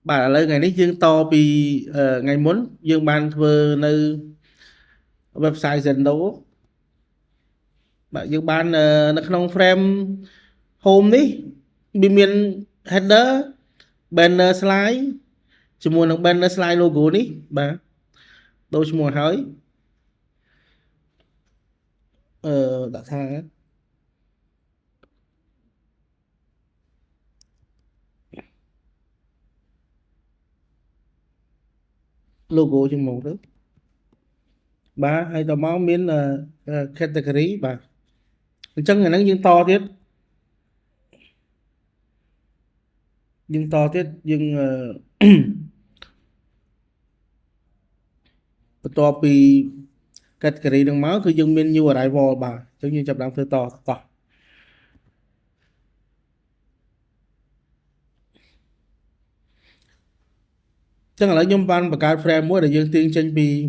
bà lấy ngàyนี้dương to vì ngày muốn dương ban vừa nơi website dần đấu bà dương ban nó không frame home đi bị miền header banner slide chỉ muốn được banner slide logo đi bà đâu chỉ muốn hỏi đã thang logo chỉ một đó bà hay tao máu miếng là category bà chân này nó dương to thiết dương to thiết dương to vì category đường máu cứ dương miếng như ở đại vò bà giống như chập đám thơ to to chắc là nhóm ban và cái frame mỗi là dương tiên chân vì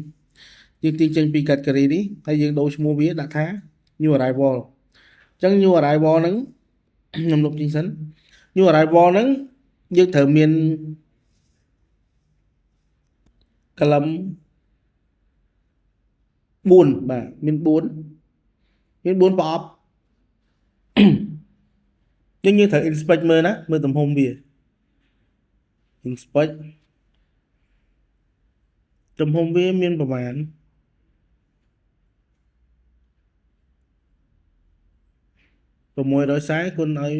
dương tiên chân vì category đi hay dương đôi mua vía đã thá như ở đại vò chẳng như ở đại vò nắng nằm lục chính sánh như ở đại vò nắng dương thợ miền cả lắm buồn bà miền buồn bọp nhưng như thợ inspect mơ á mơ tầm hôm bìa inspect tầm hôm bìa miềnประมาณ600គុណឲ្យ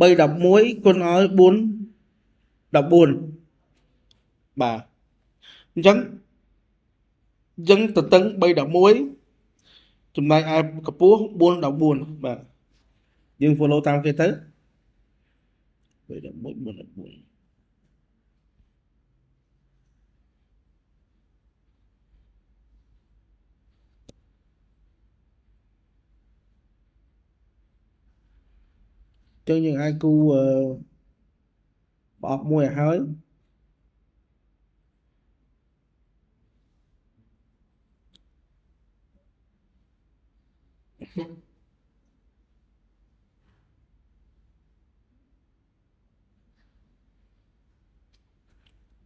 311គុណឲ្យ414បាទអញ្ចឹងទៅតឹង311ចំណែកឯកម្ពស់414បាទយើង follow តាមគេទៅ311 414ចឹងយើងអាចគូបអប់មួយឲ្យហើយ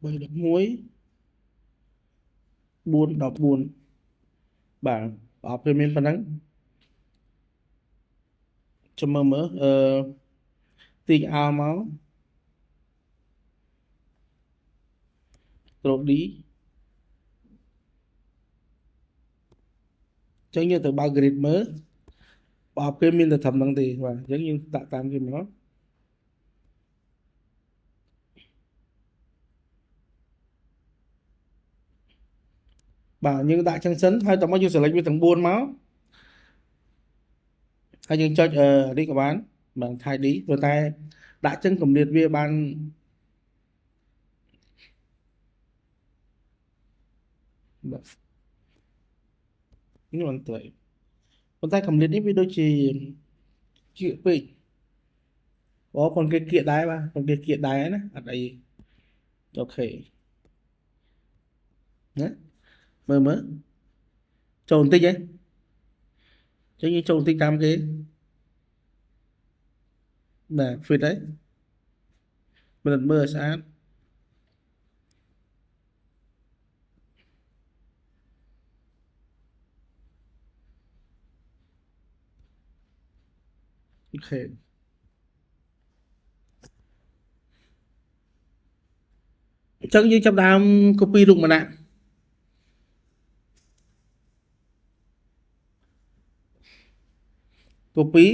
311 414បាទបអប់វាមានប៉ុណ្ណឹងចាំមើលទីកអោមកត្រូឌីចឹងយើងទៅបើក grid មើលបអប់គេមានតែត្រឹមហ្នឹងទេបាទអញ្ចឹងយើងដាក់តាមគេមកបាទយើងដាក់ចឹងសិនហើយតមកយើង select វាទាំង4មកហើយយើងចុចនេះក៏បានបាទ ID ព្រោះតែដាក់ចឹងកម្រិតវាបានបាទនេះមិនត្រូវប៉ុន្តែកម្រិតនេះវាដូចជាជឿពេកអូប៉ុនគេគៀកដែរបាទប៉ុនគេគៀកដែរណាអត់អីអូខេណាមើលចូលបន្តិចហ៎ចឹងយើងចូលបន្តិចតាមគេបាទ fit đấy មិនមើលឲ្យស្អាតអូខេអញ្ចឹងយើងចាប់ដើម copy រូបមកដាក់ copy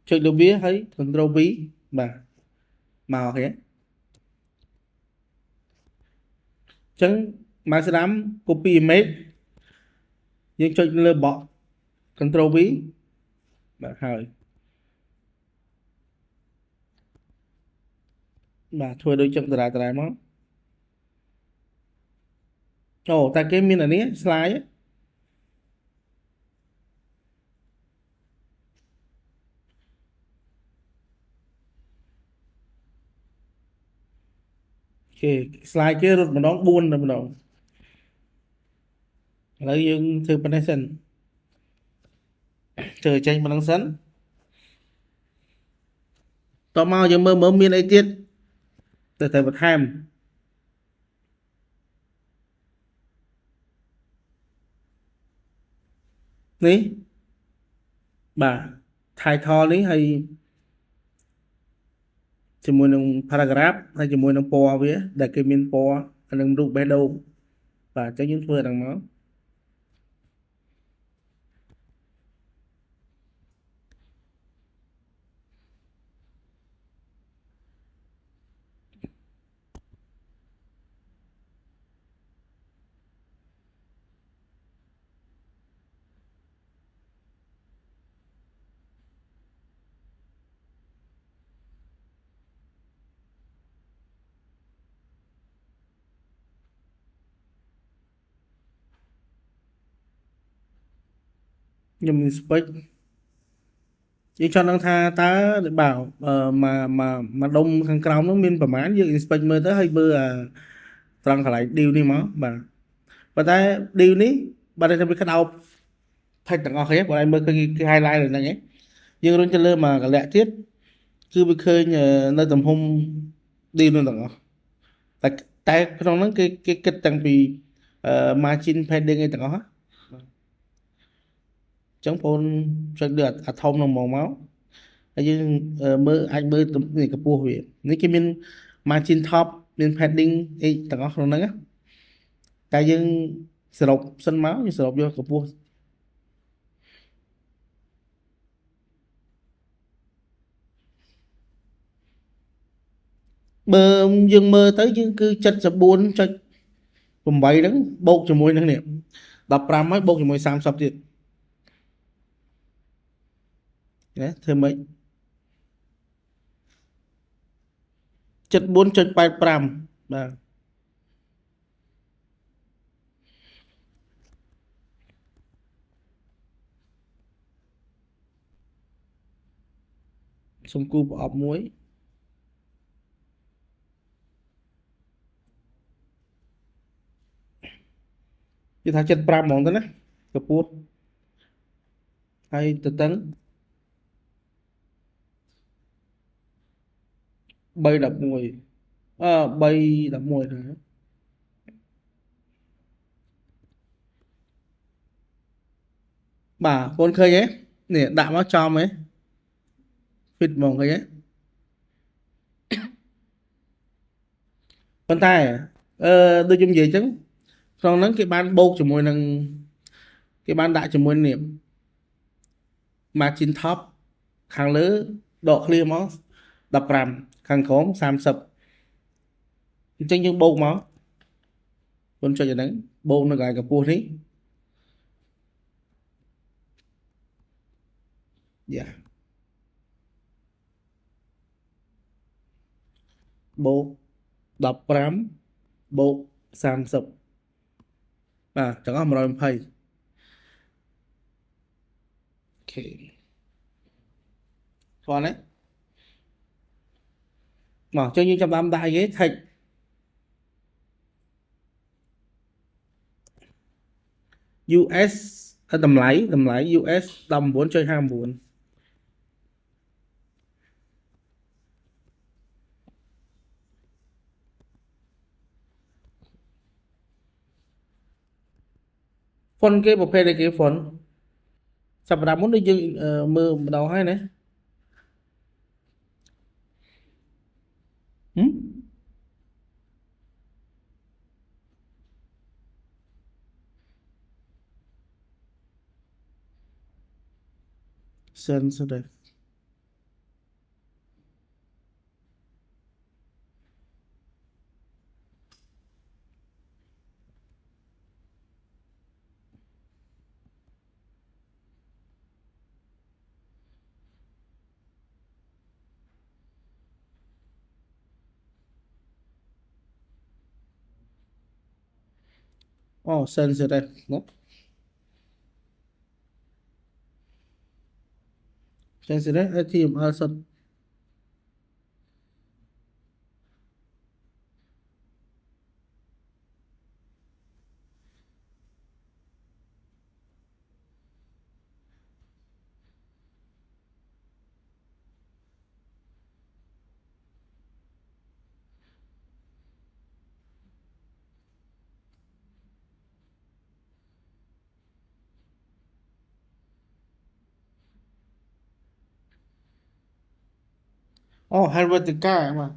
ចុចលើវាហើយ control V បាទមកអូខេអញ្ចឹងមកស្ដាំ copy image យើងចុចលើបក control V បាទហើយបាទធ្វើដូចចឹងតារាមកអូតែគេមានអានេះ slide គេ slide គេរត់ម្ដង4តែម្ដងឥឡូវយើងធ្វើប៉ុណ្ណេះសិនធ្វើចេញប៉ុណ្ណឹងសិន តមកយើងមើលមានអីទៀតទៅបន្ថែមនេះបាទ title នេះហើយជាមួយនឹង paragraph ហើយជាមួយនឹងពណ៌វាដែលគេមានពណ៌ហើយនឹងរូបបេះដូងបាទអញ្ចឹងយើងធ្វើអាហ្នឹងមកខ្ញុំមាន spec យើងចង់ដឹងថាតើបាទមកដុំខាងក្រោមនោះមានប្រមាណយើង inspect មើលទៅហើយមើលត្រង់កន្លែង deal នេះមកបាទប៉ុន្តែ deal នេះបាទតែវាក្តោប text ទាំងអស់គ្នាបងឯងមើលឃើញគេ highlight នៅហ្នឹងឯងយើងរុញទៅលើមកកលៈទៀតគឺវាឃើញនៅទំហំ deal នោះទាំងអស់តែក្នុងហ្នឹងគេគិតតាំងពីmargin padding អីទាំងអស់អញ្ចឹងបងចុចលើអាធំនោះមកហើយយើងមើលអាចមើលនេះកម្ពស់វានេះគេមាន margin top មាន padding អីទាំងអស់ក្នុងហ្នឹងតែយើងសរុបសិនមកយើងសរុបយកកម្ពស់បើយើងមើលទៅយើងគឺ74.8ហ្នឹងបូកជាមួយនឹងនេះ15ហើយបូកជាមួយ30ទៀតណាធ្វើម៉េច74.85បាទសុំគូប្រអប់មួយគេថា75ហ្មងទៅណាកម្ពស់ហើយទៅតឹង311311ហ្នឹងបាទបងឃើញទេនេះដាក់មកចំហ៎ fit ហ្មងឃើញទេប៉ុន្តែដូចខ្ញុំនិយាយអញ្ចឹងក្នុងហ្នឹងគេបានបូកជាមួយនឹងគេបានដាក់ជាមួយនេះ margin top ខាងលើដក clear មក15ខាងក្រោម30អញ្ចឹងយើងបូកមកបងចុចអាហ្នឹងបូកនៅកន្លែងកម្ពស់នេះយ៉ាបូក15បូក30បាទទាំងអស់120អូខេស្គាល់ទេមកចុះយើងចាប់តាមដាក់អីគេ text US តម្លៃ US 19.59ហ្វុនគេប្រភេទអីគេហ្វុនសប្តាហ៍មុនដូចយើងមើលម្ដងហើយណាsensitive អូ sensitive ណា sensitive HTML សុទ្ធ Ồ, Helvetica mà.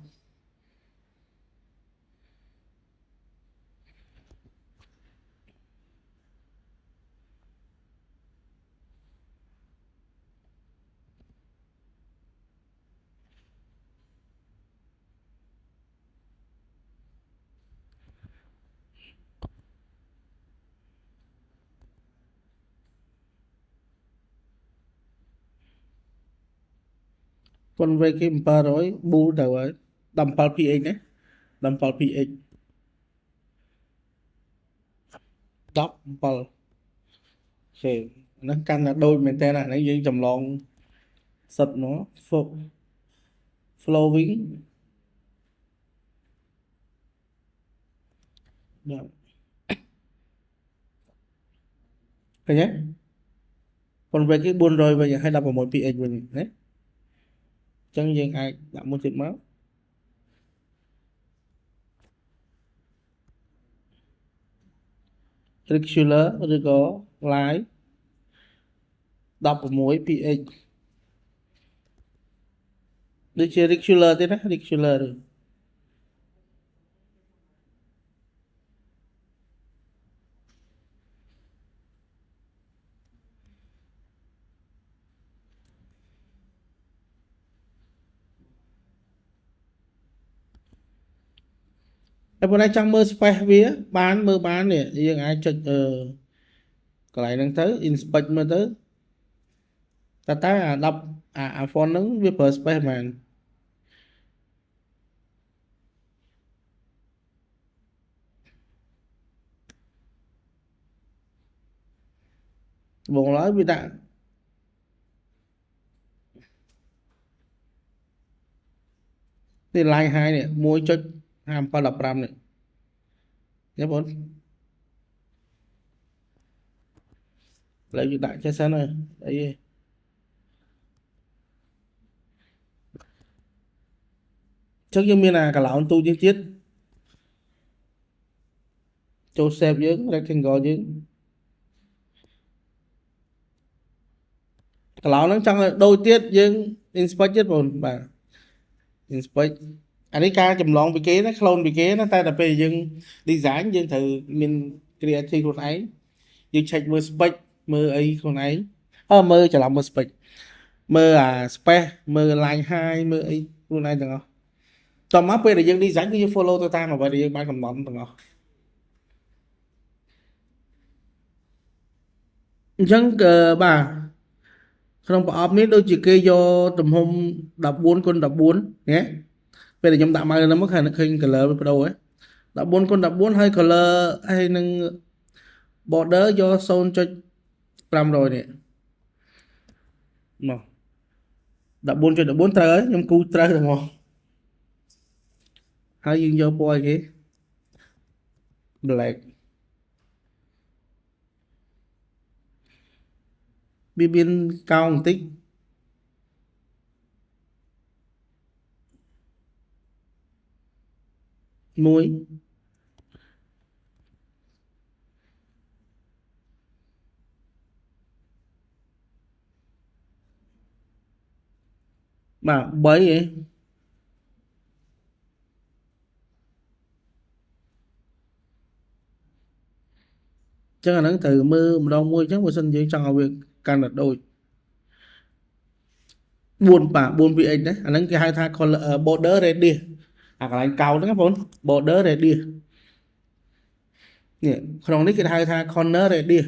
Còn về cái bà rồi, bù đầu ấy. Đầm pal PX đấy. Đầm pal PX. Đọc pal. Ok. Nó căn là đôi mình tên là nó dương chầm lòng. Sật nó. Flowing. Được. Thế nhé. Còn về cái buồn rồi bây giờ hay đọc vào một PX về mình đấy. Chẳng riêng ai đã muốn chết máu. Regular rồi có lái. Đọc vào mỗi PX. Được chưa regular thế đó. Regular rồi. Em bữa nay chẳng mơ space vía. Bán mơ bán nè. Nhưng ai chật cái này đang tới. Inspect mà tới. Ta ta đọc phone nứng với per space man. Vùng nói với đạn. Thì line 2 nè. Môi cho hàm pa đập ram nè. Nhớ bốn. Lấy với đạn cho sân rồi. Đấy. Chắc như miền là cả lão tu chiến tiết. Joseph dưỡng. Rectangle dưỡng. Cả lão nó chẳng là đôi tiết dưỡng. Inspect chết bốn. Bà. Inspect. Anh ấy ca chùm lon bị kế nó clone bị kế nó ta là về dân design dân thử mình creative con ấy dân check mơ spec mơ ấy con ấy mơ trở lòng mơ spec mơ spec mơ line 2 mơ ấy con ấy được không tầm áp về để dân design cứ follow tôi ta mà vậy thì dân bán cầm bóng được không chẳng bà không có ốp nít đôi chỉ kê do tầm hôm đập 4 con đập 4 nhé bây giờ nhóm tạo mai nó mất hay nó khinh cả lỡ vào đâu ấy đập 4 con đập 4 hay color hay nâng border do zone cho 5 rồi nè mà đã 4 cho được 4 tờ ấy nhưng cú tờ rồi mà hai dương vô boy cái black biên biên cao một tích muối mà bấy ấy chắc là nó từ mưa mà đâu mua chắc mà xin dưới cho việc can đặt đôi buồn vì anh đấy anh ấy cái hai thang còn là border ready hoặc là anh cao đó các bạn border ready nè còn đấy cái hai thang corner ready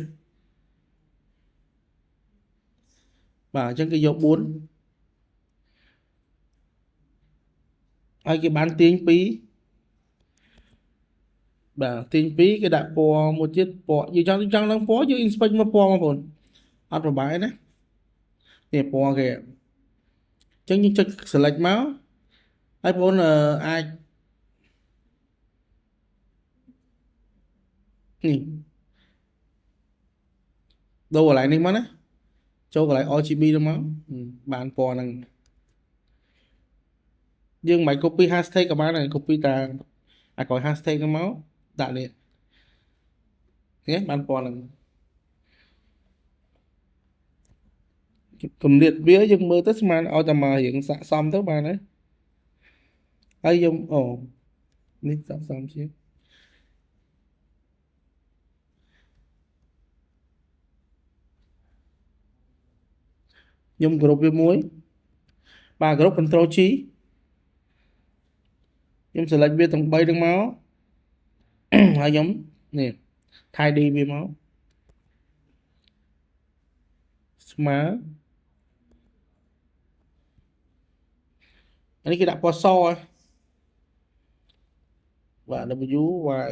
và trên cái dấu 4 ai cái bán tiếng phí và tiếng phí cái đại po một chiếc po như trong nó po chứ inspect mà po mà buồn ăn vào bãi đấy nè po kìa chẳng những cho select máu iPhone ai nè đâu ở lại ninh mất á châu ở lại RGB đâu máu bạn po năng nhưng mày copy hashtag các bạn này copy ta có hashtag cái máu đại liệt nhé bạn po năng cầm liệt vía nhưng mơ tất man ở tầm mà hiện xạ xong tới bạn đấy ហើយខ្ញុំអូនេះសំជាខ្ញុំគ្រប់វាមួយបាទគ្រប់ Ctrl G ខ្ញុំ select វាទាំង3ហ្នឹងមកហើយខ្ញុំនេះ tidy វាមកស្មើអានេះគេដាក់ពណ៌សហ៎បាទ W Y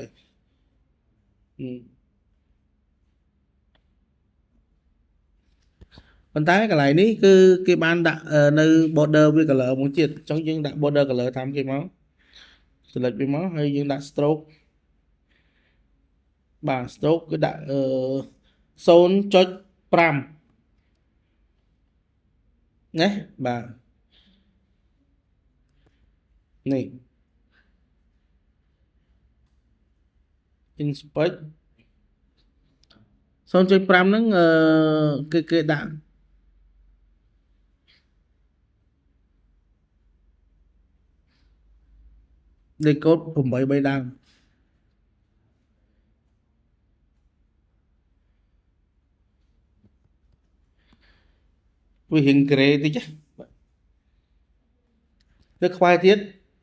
ប៉ុន្តែកន្លែងនេះគឺគេបានដាក់នៅ border វា color មួយទៀតអញ្ចឹងយើងដាក់ border color តាមគេមក select វាមកហើយយើងដាក់ stroke បាទ stroke គឺដាក់0.5ណាបាទនេះ inspect 0.5ហ្នឹងគេដាក់ decode 8 3ដើមវារៀង gray តិចវាខ្វែទៀត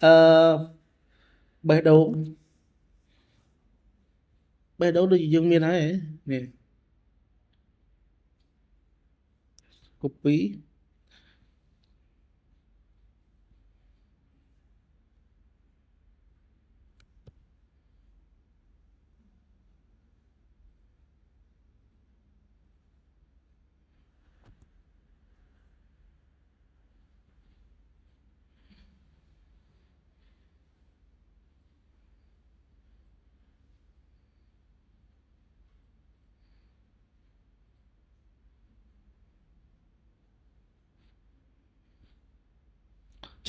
អឺបេះដូងដូចជាយើងមានហើយនេះ copy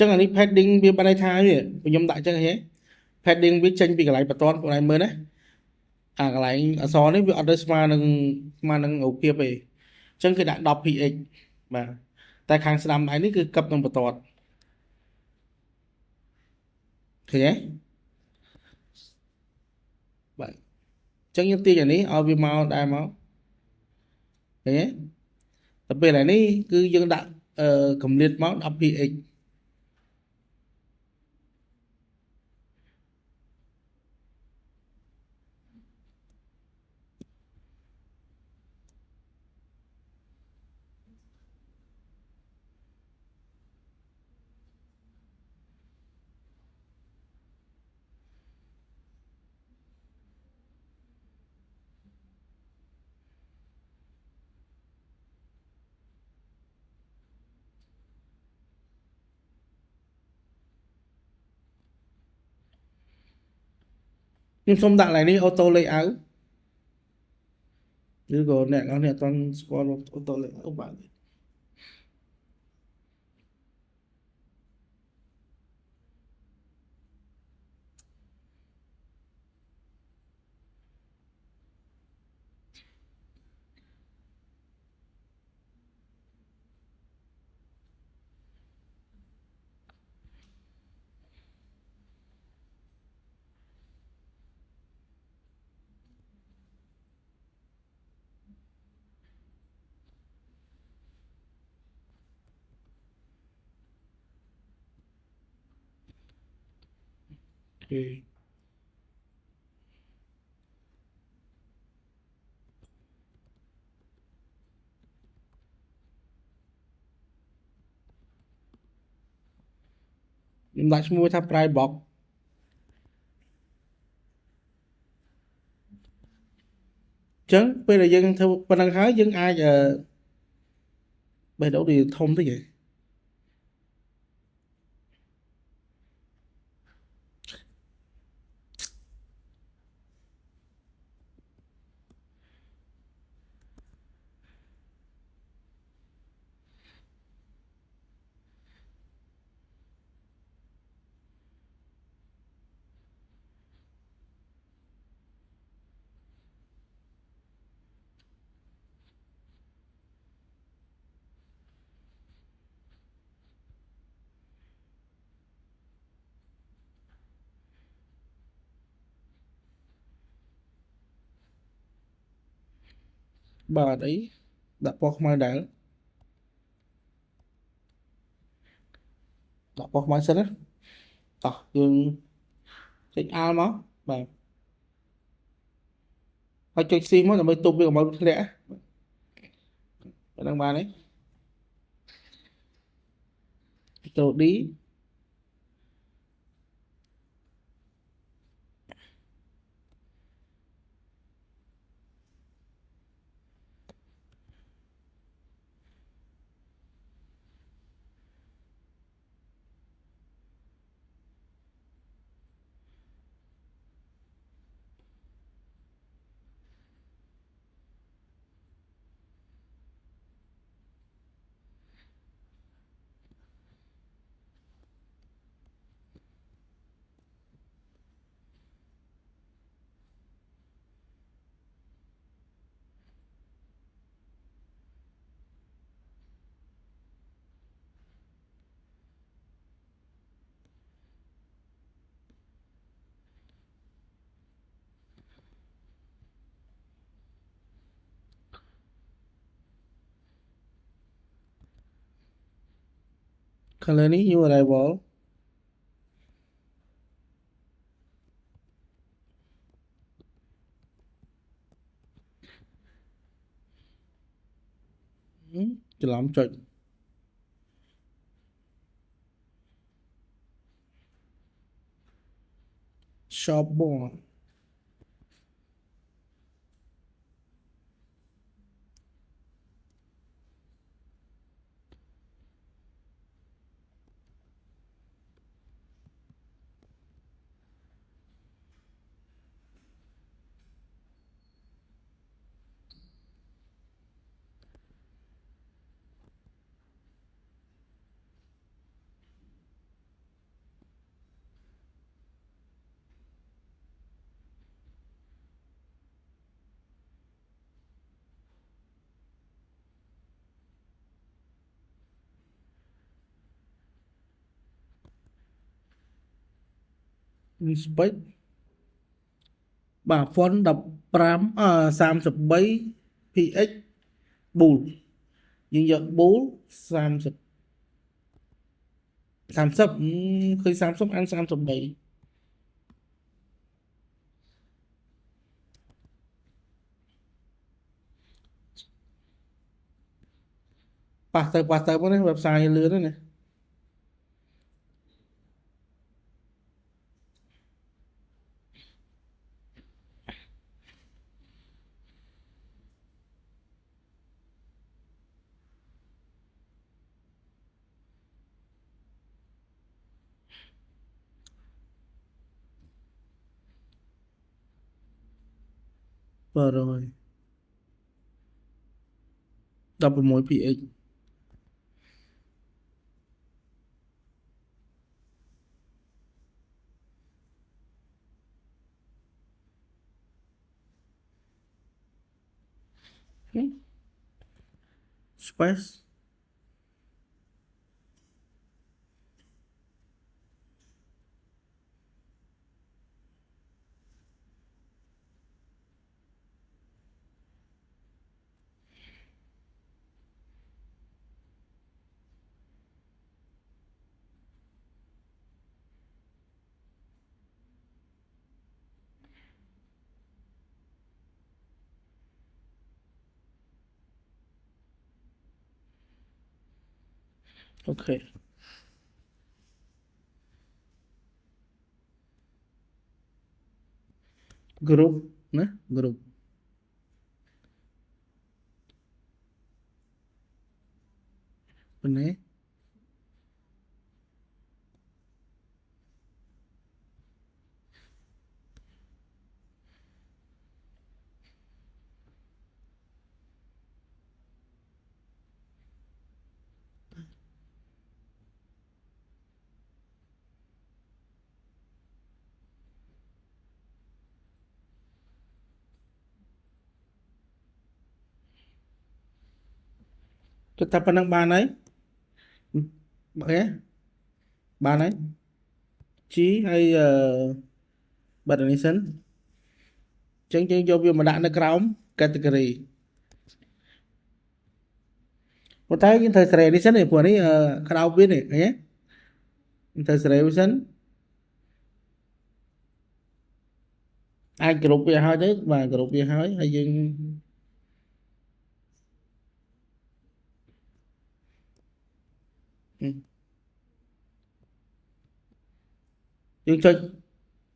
ចឹងអានេះ padding វាបានន័យថាវាខ្ញុំដាក់ចឹងហ៎ padding វាចេញពីកន្លែងបន្ទាត់បងឯងមើលណាអាកន្លែងអក្សរនេះវាអត់ទៅស្មើនឹងរូបភាពទេអញ្ចឹងគេដាក់ 10px បាទតែខាងស្ដាំដៃនេះគឺកឹបនឹងបន្ទាត់ឃើញទេបាទអញ្ចឹងយើងទាញអានេះឲ្យវាមកដែរមកឃើញទេតែពេលឥឡូវនេះគឺយើងដាក់កម្រិតមក 10px ខ្ញុំសូមដាក់កន្លែងនេះ auto layout ឬក៏អ្នកនរអត់ទាន់ស្គាល់ auto layout បាទអូខេខ្ញុំដាក់ឈ្មោះថា price box អញ្ចឹងពេលដែលយើងធ្វើប៉ុណ្្នឹងហើយយើងអាចបេះដូងវាធំតិចហ៎ បាទអីដាក់ពណ៌ខ្មៅដែរដាក់ពណ៌ខ្មៅសិនណាតោះយើងចេញអាលមកបាទហើយចុចស៊ីមកដើម្បីទប់វាកុំឲ្យវាធ្លាក់ប៉ណ្ណឹងបានទេចូល D color នេះ new arrival ច្រឡំចុច shop board respect បាទ font 15 33 px bold យើងយក bold 30 30ឃើញ30អាន33ប៉ះទៅមកនេះ website លឿនណាបាទrồi 16 px space អូខេ group ណា group ប៉ុណ្ណេះគិតថាប៉ុណ្ណឹងបានហើយអូខេបានហើយ G ហើយបាទនេះសិនអញ្ចឹងយើងយកវាមកដាក់នៅក្រោម category ប៉ុន្តែយើងត្រូវស្រែនេះសិនព្រោះនេះក្តៅវានេះឃើញទេយើងត្រូវស្រែវាសិនអាចគ្រប់វាហើយទៅបាទគ្រប់វាហើយយើងចុច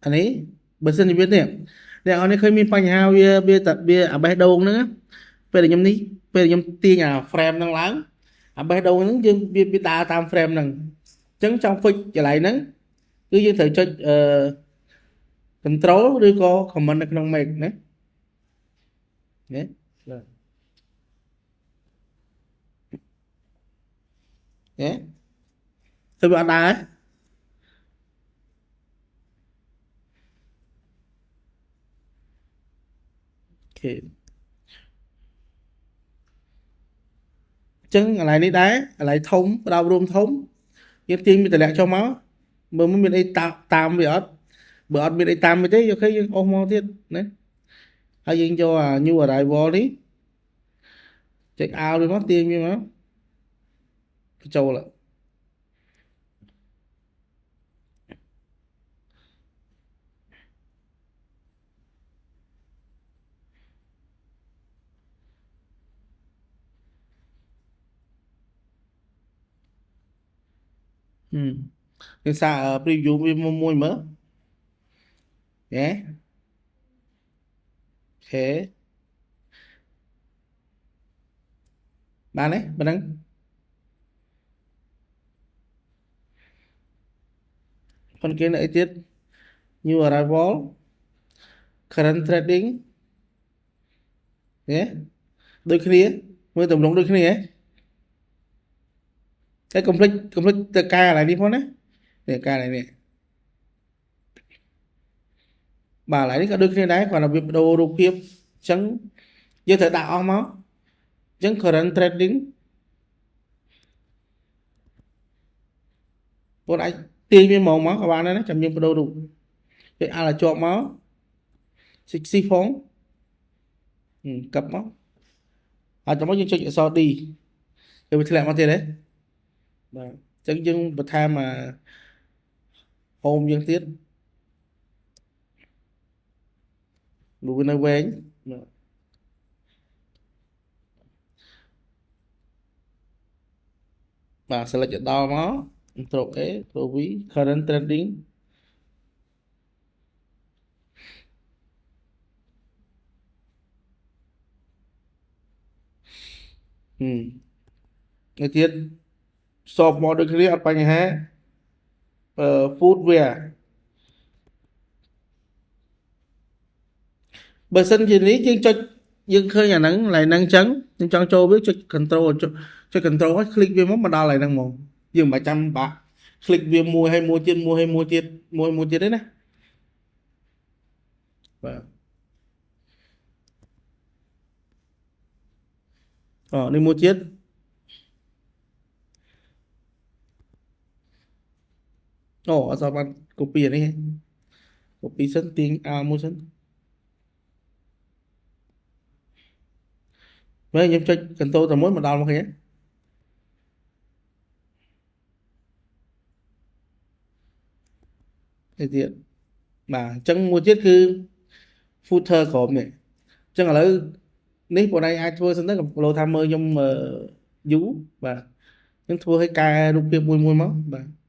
អានេះបើសិនជាវានេះអ្នកនរនេះឃើញមានបញ្ហាវាតែវាអាបេះដូងហ្នឹងពេលដែលខ្ញុំនេះពេលដែលខ្ញុំទាញអា frame ហ្នឹងឡើងអាបេះដូងហ្នឹងយើងវាដើរតាម frame ហ្នឹងអញ្ចឹងចង់ fix កន្លែងហ្នឹងគឺយើងត្រូវចុចcontrol ឬក៏ command នៅក្នុង make ណាបាទទៅវាអត់ដែរអូខេចឹងកន្លែងនេះដែរកន្លែងធំបដោតរួមធំយើងទាញមានតម្លាក់ចុះមកមើលមានអីតាមវាអត់បើអត់មានអីតាមវាទេអូខេយើងអូសមកទៀតណាហើយយើងយកអា new arrival នេះចេញអាវវាមកទាញវាមកចូលយើងសាក preview វាមួយមើលហេអូខេបានទេប៉ុណ្ណឹងប៉ុន្តែគេនៅអីទៀត new arrival current trading ដូចគ្នាមើលទម្រង់ដូចគ្នាហ៎តែកុំភ្លេចទៅកែកន្លែងនេះផងណានេះកែកន្លែងនេះបាទកន្លែងនេះក៏ដូចគ្នាដែរគ្រាន់តែវាបដូររូបភាពអញ្ចឹងយើងត្រូវដាក់អស់មកអញ្ចឹង current trading បងអាចទាញវាមកក៏បានដែរណាចាំយើងបដូររូបគេឲ្យជាប់មកស៊ីផងកັບមកហើយចាំមកយើងចុចអក្សរ D គឺវាធ្លាក់មកទៀតទេបាទអញ្ចឹងយើងបន្ថែមhome យើងទៀតលោកនៅវែងបាទ select ដល់មក intro A pro V current trending នេះទៀតសបមកដូចគ្នាអត់បញ្ហាfootwear បើសិនជានេះយើងចុចយើងឃើញអាហ្នឹងកន្លែងហ្នឹងអញ្ចឹងយើងចង់ចូលវាចុច control ចុច control ហើយ click វាមកដល់កន្លែងហ្នឹងហ្មងយើងមិនចាំបាក់ click វាមួយហើយមួយទៀតមួយហើយមួយទៀតមួយទៀតទេណាបាទនេះមួយទៀតអត់ស្អាតបាន copy អានេះ copy សិនទាញមួយសិនមើលខ្ញុំចុច control តែមួយមកដល់មកឃើញទេទៀតបាទអញ្ចឹងមួយទៀតគឺ footer ក្រោមនេះអញ្ចឹងឥឡូវនេះបងឯងអាចធ្វើសិនទៅកំឡូវថាមើលខ្ញុំយូរបាទខ្ញុំធ្វើឲ្យកែរូបភាពមួយមកបាទ